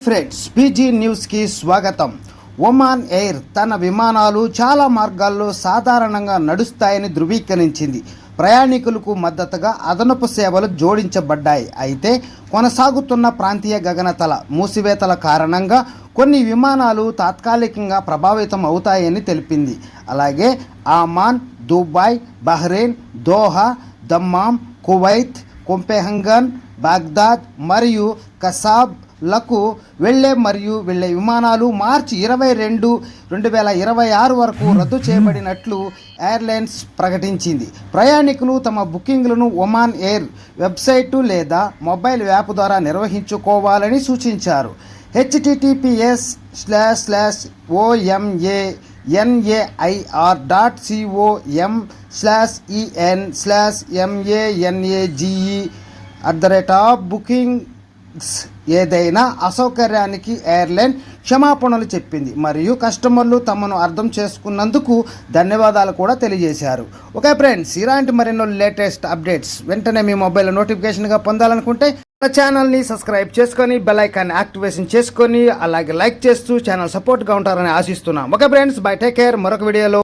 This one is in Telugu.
ఫ్రెండ్స్, పీజీ న్యూస్కి స్వాగతం. ఒమాన్ ఎయిర్ తన విమానాలు చాలా మార్గాల్లో సాధారణంగా నడుస్తాయని ధృవీకరించింది. ప్రయాణికులకు మద్దతుగా అదనపు సేవలు జోడించబడ్డాయి. అయితే కొనసాగుతున్న ప్రాంతీయ గగనతల మూసివేతల కారణంగా కొన్ని విమానాలు తాత్కాలికంగా ప్రభావితం అవుతాయని తెలిపింది. అలాగే Amman, Dubai, Bahrain, Doha, Dammam, Kuwait, Copenhagen, Baghdad మరియు కసాబ్ లకు వెళ్లే విమానాలు మార్చి 22, 2026 వరకు రద్దు చేయబడినట్లు ఎయిర్లైన్స్ ప్రకటించింది. ప్రయాణికులు తమ బుకింగ్లను ఒమాన్ ఎయిర్ వెబ్సైటు లేదా మొబైల్ యాప్ ద్వారా నిర్వహించుకోవాలని సూచించారు. https://omair.con/en/manage ఏదైనా అసౌకర్యానికి ఎయిర్లైన్ క్షమాపణలు చెప్పింది మరియు కస్టమర్లు తమను అర్థం చేసుకున్నందుకు ధన్యవాదాలు కూడా తెలియజేశారు. ఓకే ఫ్రెండ్స్, ఇలాంటి మరెన్నో లేటెస్ట్ అప్డేట్స్ వెంటనే మీ మొబైల్లో నోటిఫికేషన్గా పొందాలనుకుంటే మన ఛానల్ని సబ్స్క్రైబ్ చేసుకొని బెల్ ఐకాన్ యాక్టివేషన్ చేసుకొని అలాగే లైక్ చేస్తూ ఛానల్ సపోర్ట్గా ఉంటారని ఆశిస్తున్నాం. Okay friends, by, take care. మరొక వీడియోలో